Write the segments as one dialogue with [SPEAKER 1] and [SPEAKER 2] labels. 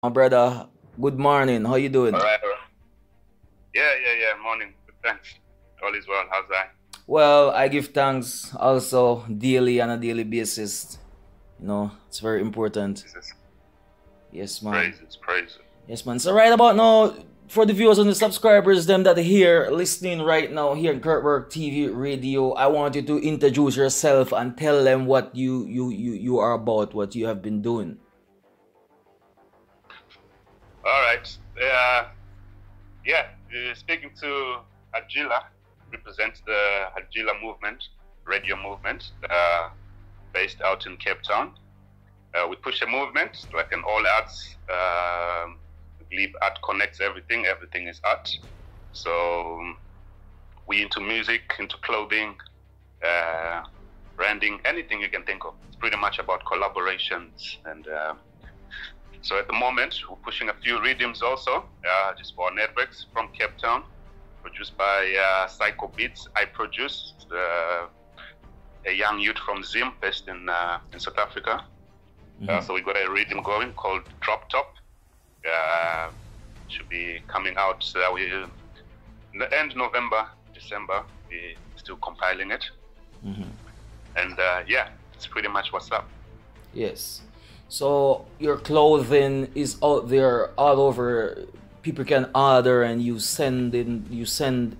[SPEAKER 1] My brother, good morning. How you
[SPEAKER 2] All
[SPEAKER 1] doing?
[SPEAKER 2] right, all right. Yeah. Morning. Good, thanks. All is well. How's that?
[SPEAKER 1] Well, I give thanks also daily on a daily basis. It's very important.
[SPEAKER 2] Jesus.
[SPEAKER 1] Yes, man.
[SPEAKER 2] Praises, praises.
[SPEAKER 1] Yes, man. So right about now, for the viewers and the subscribers, them that are here listening right now here in Kurtwork TV Radio, I want you to introduce yourself and tell them what you are about, what you have been doing.
[SPEAKER 2] All right. You're speaking to Hajila, represents the Hajila movement, radio movement, based out in Cape Town. We push a movement like an all arts. We believe art connects everything. Everything is art. So we into music, into clothing, branding, anything you can think of. It's pretty much about collaborations. And so at the moment, we're pushing a few rhythms also, just for our networks from Cape Town, produced by Psycho Beats. I produced a young youth from Zim, based in South Africa. So we got a rhythm going called Drop Top. Should be coming out in the end November, December. We're still compiling it. And it's pretty much what's up.
[SPEAKER 1] Yes. So your clothing is out there all over. People can order, and you send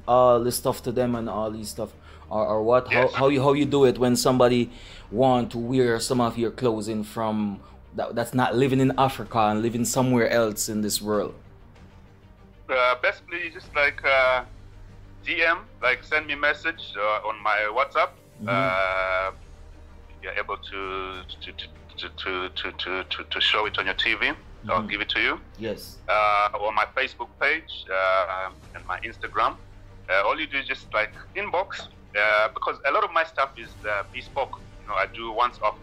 [SPEAKER 1] all the stuff to them and all these stuff, or what?
[SPEAKER 2] Yes.
[SPEAKER 1] How you do it when somebody want to wear some of your clothing from that's not living in Africa and living somewhere else in this world?
[SPEAKER 2] Basically, just like DM, like send me a message on my WhatsApp. You're able to show it on your TV. I'll give it to you.
[SPEAKER 1] Yes.
[SPEAKER 2] On my Facebook page and my Instagram. All you do is just like inbox, because a lot of my stuff is bespoke. I do once off.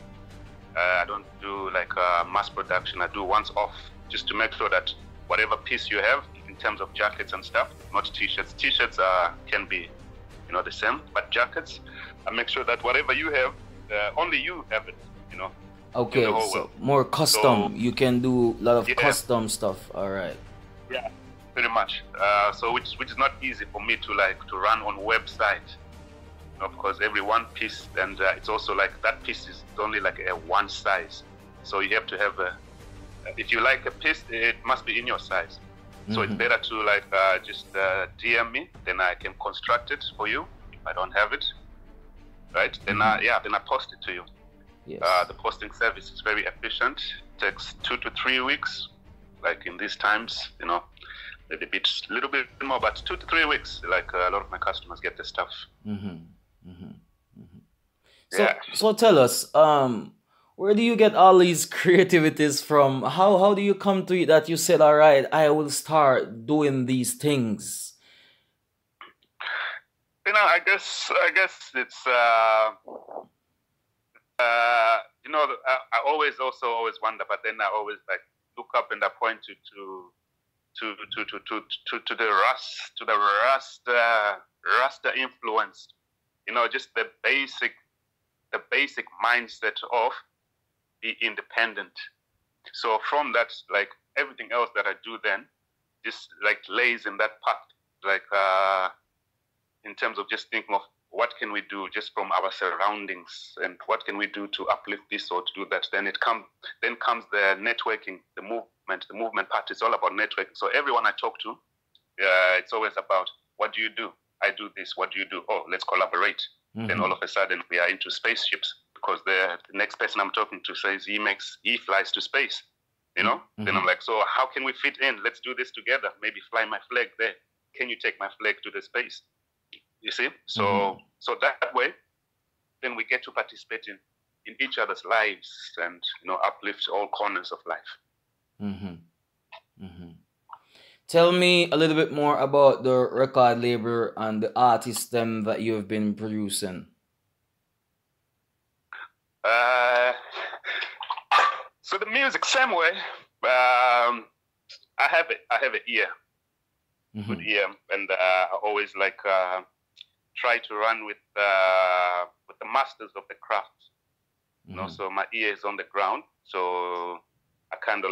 [SPEAKER 2] I don't do like mass production. I do once off, just to make sure that whatever piece you have in terms of jackets and stuff, not t-shirts. T-shirts can be, the same, but jackets, I make sure that whatever you have, only you have it.
[SPEAKER 1] Okay, so
[SPEAKER 2] world.
[SPEAKER 1] more custom.
[SPEAKER 2] So,
[SPEAKER 1] you can do a lot of
[SPEAKER 2] yeah.
[SPEAKER 1] custom stuff. All right.
[SPEAKER 2] Yeah, pretty much. So which is not easy for me to run on website, because every one piece, and it's also like that piece is only like a one size. So you have to have if you like a piece, it must be in your size. So it's better to just DM me, then I can construct it for you if I don't have it. Right? Then I post it to you.
[SPEAKER 1] Yes.
[SPEAKER 2] The posting service is very efficient. It takes 2 to 3 weeks. Like in these times, maybe a little bit more, but 2 to 3 weeks. Like a lot of my customers get the stuff.
[SPEAKER 1] So tell us, where do you get all these creativities from? How do you come to it that you said, all right, I will start doing these things?
[SPEAKER 2] I guess it's I always wonder, but then I always look up and I point to the Rasta influence. Just the basic mindset of be independent. So from that, everything else that I do then just lays in that path, in terms of just thinking of what can we do just from our surroundings, and what can we do to uplift this or to do that. Then comes the networking, the movement part. It's all about networking. So everyone I talk to, it's always about, what do you do? I do this. What do you do? Oh, let's collaborate. Then all of a sudden we are into spaceships, because the next person I'm talking to says he flies to space. Then I'm like, so how can we fit in? Let's do this together. Maybe fly my flag there. Can you take my flag to the space? You see? So that way, then we get to participate in each other's lives, and uplift all corners of life.
[SPEAKER 1] Tell me a little bit more about the record label and the artists them that you've been producing.
[SPEAKER 2] So the music, same way. I have an ear, good ear, and I always try to run with the masters of the craft. So my ear is on the ground, so I kind of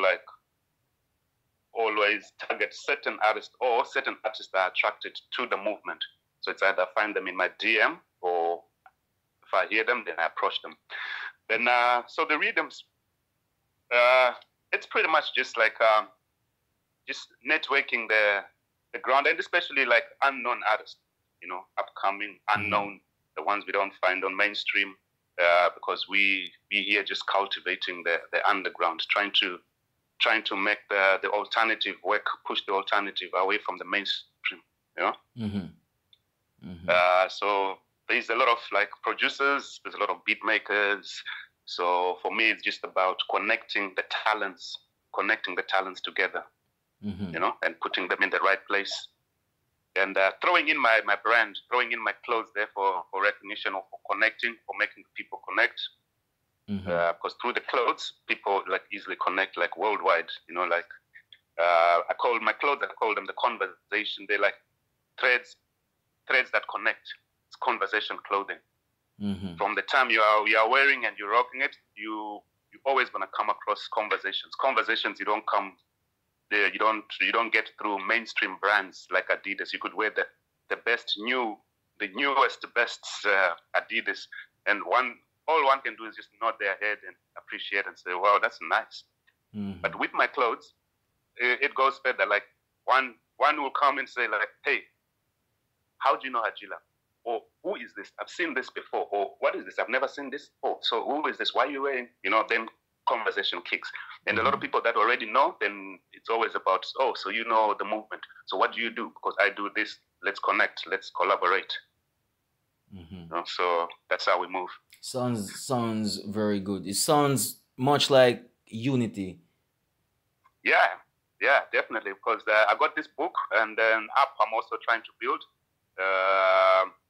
[SPEAKER 2] always target certain artists, or certain artists that are attracted to the movement. So it's either I find them in my DM, or if I hear them, then I approach them. Then so the rhythms, it's pretty much just like just networking the ground, and especially like unknown artists, upcoming, unknown, the ones we don't find on mainstream, because we here just cultivating the underground, trying to make the alternative work, push the alternative away from the mainstream, So there's a lot of like producers, there's a lot of beat makers. So for me, it's just about connecting the talents together, and putting them in the right place, and throwing in my brand, throwing in my clothes there for recognition, or for connecting, for making people connect. Because through the clothes, people like easily connect, like worldwide. I call my clothes, I call them the conversation. They're like threads that connect. It's conversation clothing. From the time you are wearing and you're rocking it, you're always gonna come across conversations you don't come there, you don't get through mainstream brands like Adidas. You could wear the newest best Adidas, and all one can do is just nod their head and appreciate and say, wow, that's nice. But with my clothes, it goes further. Like one will come and say like, hey, how do you know Hajila? Or who is this? I've seen this before. Or what is this? I've never seen this before. So who is this? Why are you wearing? Then conversation kicks. And a lot of people that already know, then it's always about, oh, so you know the movement. So what do you do? Because I do this. Let's connect. Let's collaborate. So that's how we move.
[SPEAKER 1] Sounds very good. It sounds much like unity.
[SPEAKER 2] Yeah, definitely. Because I got this book and an app I'm also trying to build,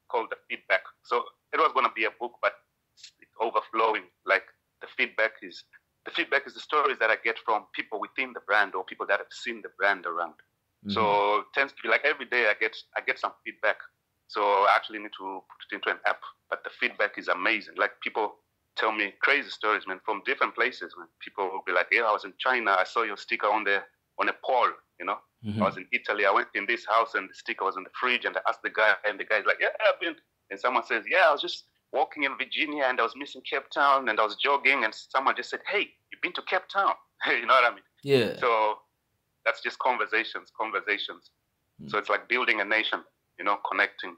[SPEAKER 2] called The Feedback. So it was going to be a book, but it's overflowing. Like the feedback is the stories that I get from people within the brand, or people that have seen the brand around. So it tends to be like every day I get some feedback. So I actually need to put it into an app. But the feedback is amazing. Like people tell me crazy stories, man, from different places. Man. People will be like, yeah, I was in China, I saw your sticker on a pole, I was in Italy, I went in this house and the sticker was in the fridge, and I asked the guy, and the guy's like, yeah, I've been. And someone says, yeah, I was just walking in Virginia and I was missing Cape Town and I was jogging, and someone just said, hey, you've been to Cape Town. You know what I mean?
[SPEAKER 1] Yeah.
[SPEAKER 2] So that's just conversations. So it's like building a nation, connecting.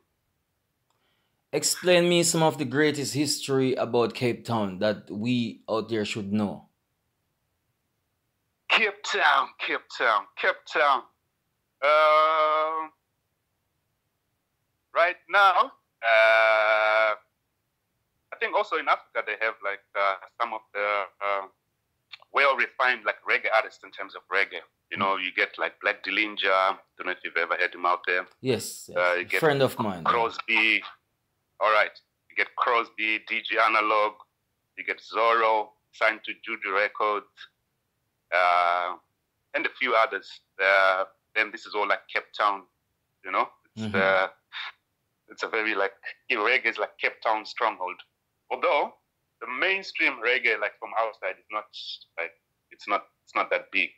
[SPEAKER 1] Explain me some of the greatest history about Cape Town that we out there should know.
[SPEAKER 2] Cape Town. Right now, I think also in Africa they have like some of the well-refined like reggae artists in terms of reggae. You get like Black Dillinger. Don't know if you've ever heard him out there.
[SPEAKER 1] Yes.
[SPEAKER 2] You get
[SPEAKER 1] friend of mine.
[SPEAKER 2] Crosby. All right. You get Crosby, DJ Analog. You get Zorro, signed to Juju Records, and a few others. Then this is all like Cape Town. It's a very like reggae is like Cape Town stronghold. Although the mainstream reggae, like from outside, is not like it's not that big.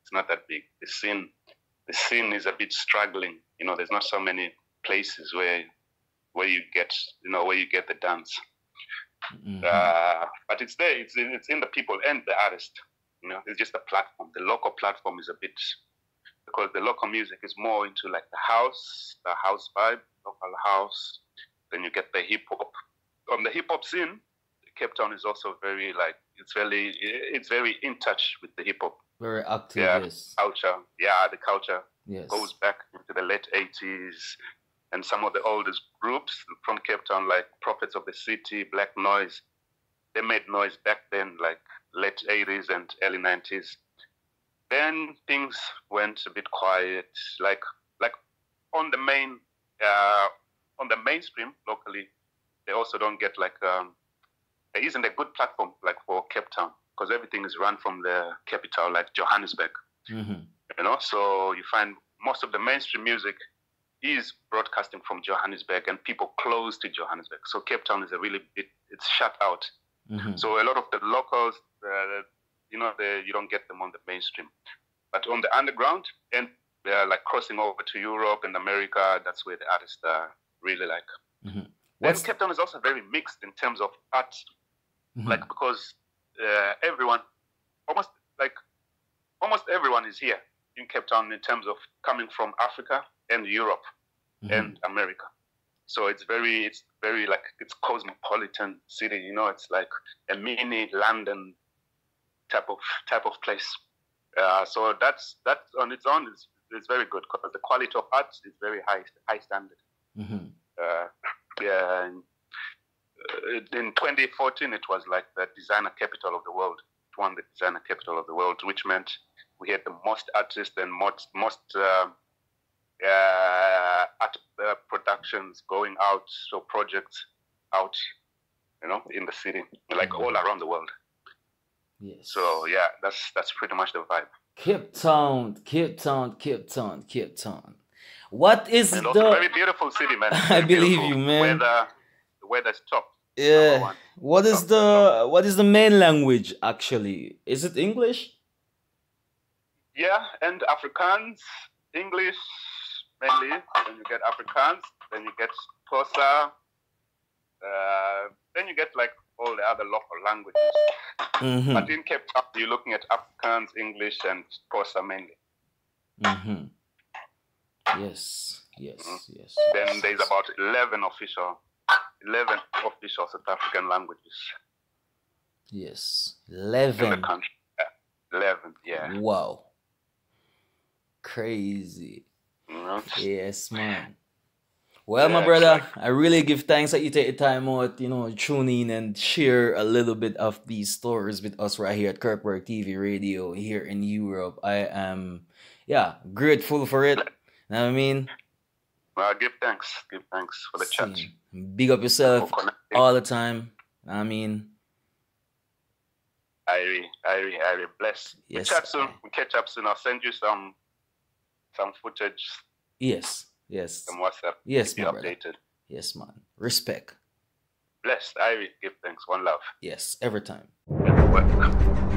[SPEAKER 2] It's not that big. The scene is a bit struggling. There's not so many places where you get the dance. But it's there. It's in the people and the artist. It's just a platform. The local platform is a bit, because the local music is more into like the house vibe, local house. Then you get the hip hop. On the hip hop scene, Cape Town is also very like it's very in touch with the hip hop.
[SPEAKER 1] Very active.
[SPEAKER 2] Yeah,
[SPEAKER 1] yes.
[SPEAKER 2] Culture. Yeah, the culture goes
[SPEAKER 1] Yes.
[SPEAKER 2] back into the late 80s, and some of the oldest groups from Cape Town, like Prophets of the City, Black Noise, they made noise back then, like late 80s and early 90s. Then things went a bit quiet, like on the mainstream locally. They also don't get like there isn't a good platform like for Cape Town, because everything is run from the capital, like Johannesburg. So you find most of the mainstream music is broadcasting from Johannesburg and people close to Johannesburg. So Cape Town is it's shut out. So a lot of the locals, you don't get them on the mainstream. But on the underground, and like crossing over to Europe and America, that's where the artists really like. Then Cape Town is also very mixed in terms of art, like because everyone, almost everyone is here in Cape Town in terms of coming from Africa and Europe and America. So it's very like, it's cosmopolitan city, you know, it's like a mini London type of place. So that's on its own is very good because the quality of art is very high standard. In 2014, it was like the designer capital of the world. It won the designer capital of the world, which meant we had the most artists and most art productions going out, so projects out, you know, in the city, like all around the world.
[SPEAKER 1] Yes.
[SPEAKER 2] So yeah, that's pretty much the vibe.
[SPEAKER 1] Cape Town. What is
[SPEAKER 2] and also very beautiful city, man.
[SPEAKER 1] I believe you, man.
[SPEAKER 2] The weather's top.
[SPEAKER 1] Yeah. What is the main language actually? Is it English?
[SPEAKER 2] Yeah, and Afrikaans, English mainly. Then you get Afrikaans, then you get Xhosa, then you get like all the other local languages. But in Cape Town, you're looking at Afrikaans, English, and Xhosa mainly.
[SPEAKER 1] Yes.
[SPEAKER 2] Then there's about 11 official South African languages.
[SPEAKER 1] Yes, 11.
[SPEAKER 2] In the country. 11, yeah.
[SPEAKER 1] Wow. Crazy. Yes, man. Well, my brother, I really give thanks that you take the time out, you know, tune in and share a little bit of these stories with us right here at Kirkwork TV Radio here in Europe. I am, grateful for it. You know what I mean?
[SPEAKER 2] Well, give thanks for the chat.
[SPEAKER 1] Big up yourself all the time. I mean,
[SPEAKER 2] I bless.
[SPEAKER 1] Yes.
[SPEAKER 2] We catch up soon. I'll send you some footage.
[SPEAKER 1] Yes.
[SPEAKER 2] Some WhatsApp.
[SPEAKER 1] Yes,
[SPEAKER 2] keep
[SPEAKER 1] my
[SPEAKER 2] you
[SPEAKER 1] brother.
[SPEAKER 2] updated.
[SPEAKER 1] Yes, man. Respect.
[SPEAKER 2] Blessed. Give thanks. One love.
[SPEAKER 1] Yes, every time.
[SPEAKER 2] Welcome.